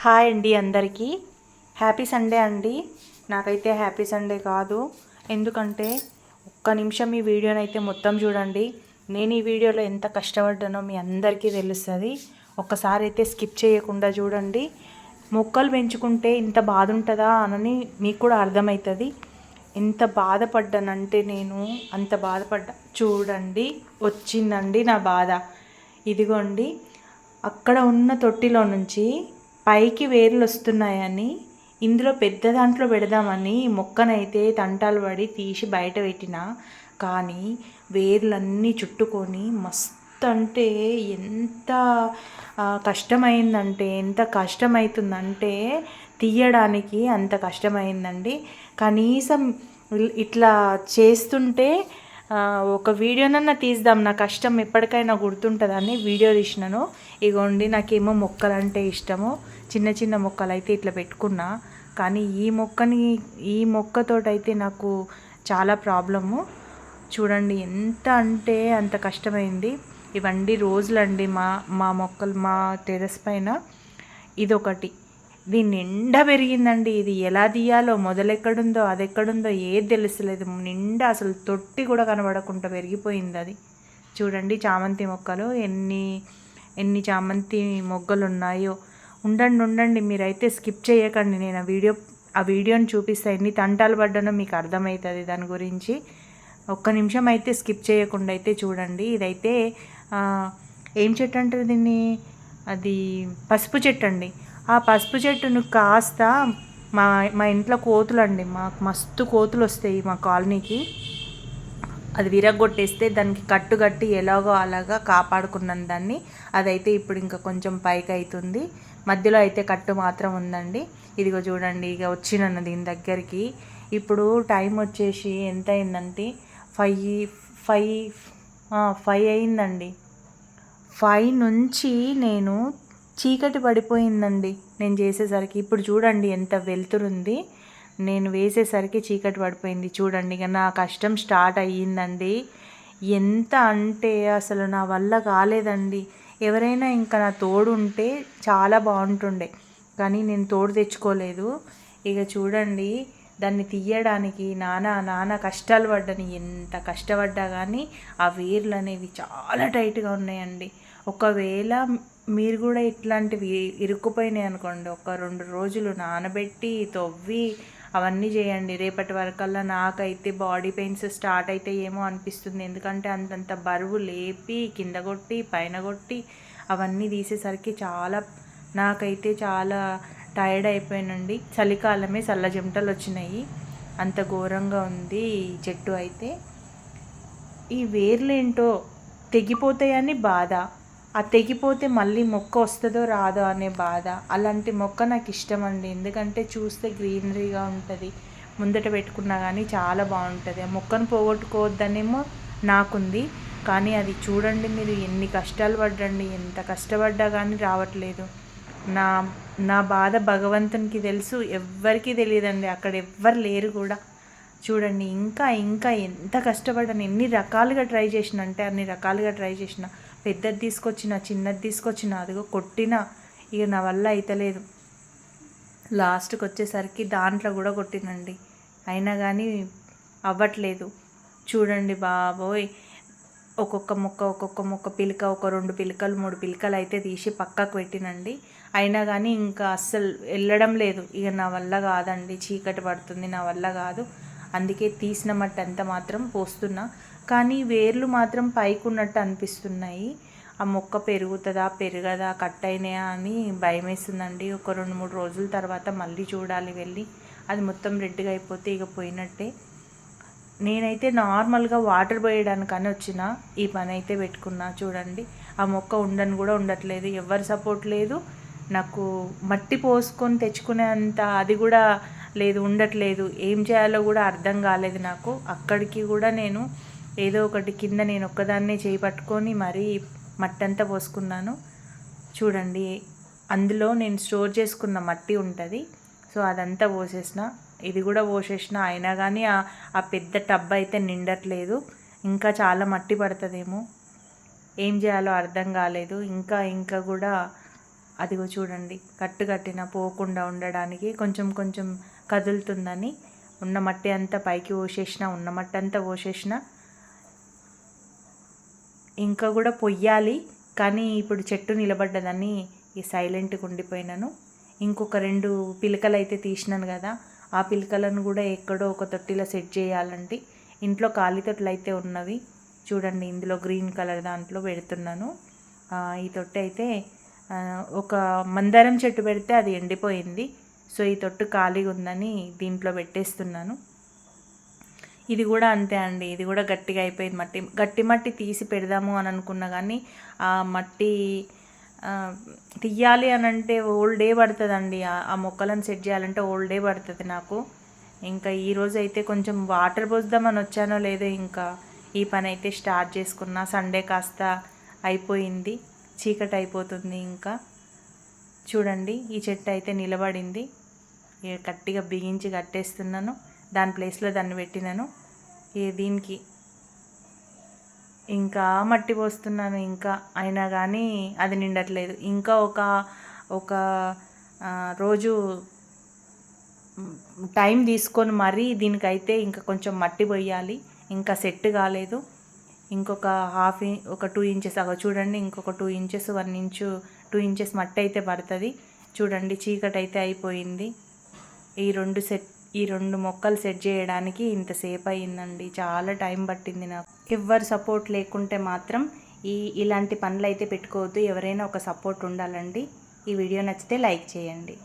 Hi అండి అందరికీ happy Sunday అండి. నాకైతే హ్యాపీ సండే కాదు, ఎందుకంటే ఒక్క నిమిషం ఈ వీడియోనైతే మొత్తం చూడండి. నేను ఈ వీడియోలో ఎంత కష్టపడ్డానో మీ అందరికీ తెలుస్తుంది. ఒక్కసారి అయితే స్కిప్ చేయకుండా చూడండి. మొక్కలు పెంచుకుంటే ఇంత బాధ ఉంటుందా అని మీకు కూడా అర్థమవుతుంది. ఎంత బాధపడ్డానంటే నేను అంత బాధపడ్డా. చూడండి వచ్చిందండి నా బాధ. ఇదిగోండి, అక్కడ ఉన్న తొట్టిలో నుంచి పైకి వేర్లు వస్తున్నాయని ఇందులో పెద్ద దాంట్లో పెడదామని మొక్కనైతే తంటాలు పడి తీసి బయట పెట్టిన, కానీ వేర్లన్నీ చుట్టుకొని మస్తు అంటే ఎంత కష్టమైందంటే ఎంత కష్టమవుతుందంటే తీయడానికి అంత కష్టమైందండి. కనీసం ఇట్లా చేస్తుంటే ఒక వీడియోనన్నా తీద్దాం, నా కష్టం ఎప్పటికైనా గుర్తుంటుందని వీడియో తీసినాను. ఇగోండి, నాకేమో మొక్కలు అంటే ఇష్టము. చిన్న చిన్న మొక్కలు అయితే ఇట్లా పెట్టుకున్నా, కానీ ఈ మొక్కతోటైతే నాకు చాలా ప్రాబ్లము. చూడండి ఎంత అంటే అంత కష్టమైంది. ఇవన్నీ రోజులండి మా మా మొక్కలు మా టెర్రస్ పైన. ఇదొకటి, దీని నిండా పెరిగిందండి. ఇది ఎలా తీయాలో, మొదలెక్కడుందో అది ఎక్కడుందో ఏది తెలుస్తలేదు. నిండా అసలు తొట్టి కూడా కనబడకుండా పెరిగిపోయింది అది. చూడండి చామంతి మొక్కలు ఎన్ని చామంతి మొగ్గలు ఉన్నాయో. ఉండండి మీరైతే స్కిప్ చేయకండి. నేను ఆ వీడియోని చూపిస్తే ఎన్ని తంటాలు పడ్డానో మీకు అర్థమవుతుంది దాని గురించి. ఒక్క నిమిషం అయితే స్కిప్ చేయకుండా అయితే చూడండి. ఇదైతే ఏం చెట్టు అంటారు దీన్ని, అది పసుపు చెట్టు అండి. ఆ పసుపు చెట్టును కాస్త మా ఇంట్లో కోతులు అండి, మాకు మస్తు కోతులు వస్తాయి మా కాలనీకి. అది విరగొట్టేస్తే దానికి కట్టుకట్టి ఎలాగో అలాగా కాపాడుకున్నాను దాన్ని. అదైతే ఇప్పుడు ఇంకా కొంచెం పైకి అవుతుంది. మధ్యలో అయితే కట్టు మాత్రం ఉందండి. ఇదిగో చూడండి, ఇక వచ్చినాను దీని దగ్గరికి. ఇప్పుడు టైం వచ్చేసి ఎంత అయిందంటే 5 అయిందండి. 5 నుంచి నేను చీకటి పడిపోయిందండి నేను చేసేసరికి. ఇప్పుడు చూడండి ఎంత వెలుతురుంది, నేను వేసేసరికి చీకటి పడిపోయింది. చూడండి, ఇక నా కష్టం స్టార్ట్ అయ్యిందండి. ఎంత అంటే అసలు నా వల్ల కాలేదండి. ఎవరైనా ఇంకా నా తోడు ఉంటే చాలా బాగుంటుండే, కానీ నేను తోడు తెచ్చుకోలేదు. ఇక చూడండి, దాన్ని తీయడానికి నానా కష్టాలు పడ్డాను. ఎంత కష్టపడ్డా కానీ ఆ వేర్లు అనేవి చాలా టైట్గా ఉన్నాయండి. ఒకవేళ మీరు కూడా ఇట్లాంటివి ఇరుక్కుపోయినాయి అనుకోండి, ఒక 2 రోజులు నానబెట్టి తవ్వి అవన్నీ చేయండి. రేపటి వరకల్లా నాకైతే బాడీ పెయిన్స్ స్టార్ట్ అయితే ఏమో అనిపిస్తుంది. ఎందుకంటే అంతంత బరువు లేపి కింద కొట్టి పైన కొట్టి అవన్నీ తీసేసరికి నాకైతే చాలా టైర్డ్ అయిపోయానండి. చలికాలమే చల్ల చెమటలు వచ్చినాయి, అంత ఘోరంగా ఉంది ఈ చెట్టు అయితే. ఈ వేర్లేంటో తెగిపోతాయని బాధ, ఆ తెగిపోతే మళ్ళీ మొక్క వస్తుందో రాదో అనే బాధ. అలాంటి మొక్క నాకు ఇష్టం అండి, ఎందుకంటే చూస్తే గ్రీనరీగా ఉంటుంది, ముందట పెట్టుకున్నా కానీ చాలా బాగుంటుంది. ఆ మొక్కను పోగొట్టుకోవద్దనేమో నాకుంది, కానీ అది చూడండి మీరు ఎన్ని కష్టాలు పడ్డండి. ఎంత కష్టపడ్డా కానీ రావట్లేదు. నా బాధ భగవంతునికి తెలుసు, ఎవ్వరికీ తెలియదండి. అక్కడ ఎవ్వరు లేరు కూడా. చూడండి, ఇంకా ఎంత కష్టపడ్డాను, ఎన్ని రకాలుగా ట్రై చేసిన అంటే అన్ని రకాలుగా ట్రై చేసిన. పెద్దది తీసుకొచ్చిన, చిన్నది తీసుకొచ్చిన, అదిగో కొట్టిన, ఇక నా వల్ల అయితలేదు. లాస్ట్కి వచ్చేసరికి దాంట్లో కూడా కొట్టినండి, అయినా కానీ అవ్వట్లేదు. చూడండి బాబోయ్, ఒక్కొక్క మొక్క పిలక, ఒక 2 పిలకలు 3 పిలకలు అయితే తీసి పక్కకు పెట్టినండి. అయినా కానీ ఇంకా అస్సలు వెళ్ళడం లేదు. ఇక నా వల్ల కాదండి, చీకటి పడుతుంది, నా వల్ల కాదు. అందుకే తీసిన మట్టి అంతా మాత్రం పోస్తున్నా, కానీ వేర్లు మాత్రం పైకి ఉన్నట్టు అనిపిస్తున్నాయి. ఆ మొక్క పెరుగుతుందా పెరగదా, కట్ అయినాయా అని భయం వేస్తుందండి. ఒక 2-3 రోజుల తర్వాత మళ్ళీ చూడాలి వెళ్ళి. అది మొత్తం రెడ్గా అయిపోతే ఇక పోయినట్టే. నేనైతే నార్మల్గా వాటర్ పోయడానికని వచ్చిన ఈ పని అయితే పెట్టుకున్నా. చూడండి, ఆ మొక్క కూడా ఉండట్లేదు, ఎవరి సపోర్ట్ లేదు నాకు. మట్టి పోసుకొని తెచ్చుకునే అంత అది కూడా లేదు, ఉండట్లేదు. ఏం చేయాలో కూడా అర్థం కాలేదు నాకు. అక్కడికి కూడా నేను ఏదో ఒకటి కింద నేను ఒక్కదాన్నే చేయి పట్టుకొని మరీ మట్టి అంతా పోసుకున్నాను. చూడండి, అందులో నేను స్టోర్ చేసుకున్న మట్టి ఉంటుంది, సో అదంతా పోసేసిన. ఇది కూడా పోసేసిన, అయినా కానీ ఆ పెద్ద టబ్ అయితే నిండట్లేదు. ఇంకా చాలా మట్టి పడుతుందేమో, ఏం చేయాలో అర్థం కాలేదు. ఇంకా కూడా అదిగో చూడండి, కట్టిన పోకుండా ఉండడానికి కొంచెం కొంచెం కదులుతుందని ఉన్న మట్టి అంతా పైకి పోసేసిన, ఉన్న మట్టి అంతా పోసేసిన. ఇంకా కూడా పొయ్యాలి, కానీ ఇప్పుడు చెట్టు నిలబడ్డదని ఈ సైలెంట్గా ఉండిపోయినాను. ఇంకొక 2 పిలకలు అయితే తీసినాను కదా, ఆ పిలకలను కూడా ఎక్కడో ఒక తొట్టిలో సెట్ చేయాలండి. ఇంట్లో ఖాళీ తొట్టెలు అయితే ఉన్నవి చూడండి, ఇందులో గ్రీన్ కలర్ దాంట్లో పెడుతున్నాను. ఈ తొట్టె అయితే ఒక మందారం చెట్టు పెడితే అది ఎండిపోయింది. సో ఈ తొట్టు ఖాళీగా ఉందని దీంట్లో పెట్టేస్తున్నాను. ఇది కూడా అంతే అండి, ఇది కూడా గట్టిగా అయిపోయింది. గట్టి మట్టి తీసి పెడదాము అని అనుకున్నా కానీ ఆ మట్టి తీయాలి అని అంటే ఓల్ డే పడుతుందండి. ఆ మొక్కలను సెట్ చేయాలంటే ఓల్ డే పడుతుంది నాకు. ఇంకా ఈరోజు అయితే కొంచెం వాటర్ పోద్దామని వచ్చానో లేదో ఇంకా ఈ పని అయితే స్టార్ట్ చేసుకున్నా. సండే కాస్త అయిపోయింది, చీకటి అయిపోతుంది. ఇంకా చూడండి, ఈ చెట్టు అయితే నిలబడింది. గట్టిగా బిగించి కట్టేస్తున్నాను, దాని ప్లేస్లో దాన్ని పెట్టినాను. దీనికి ఇంకా మట్టి పోస్తున్నాను, ఇంకా అయినా కానీ అది నిండట్లేదు. ఇంకా ఒక రోజు టైం తీసుకొని మరీ దీనికైతే ఇంకా కొంచెం మట్టి పోయాలి. ఇంకా సెట్ కాలేదు. ఇంకొక ఒక 2 ఇంచెస్ చూడండి, ఇంకొక 2 ఇంచెస్ 1 ఇంచు 2 ఇంచెస్ మట్టి అయితే పడుతుంది. చూడండి, చీకటి అయితే అయిపోయింది. ఈ రెండు మొక్కలు సెట్ చేయడానికి ఇంతసేపు అయ్యిందండి, చాలా టైం పట్టింది నాకు. ఎవ్వరు సపోర్ట్ లేకుంటే మాత్రం ఇలాంటి పనులు అయితే పెట్టుకోవద్దు, ఎవరైనా ఒక సపోర్ట్ ఉండాలండి. ఈ వీడియో నచ్చితే లైక్ చేయండి.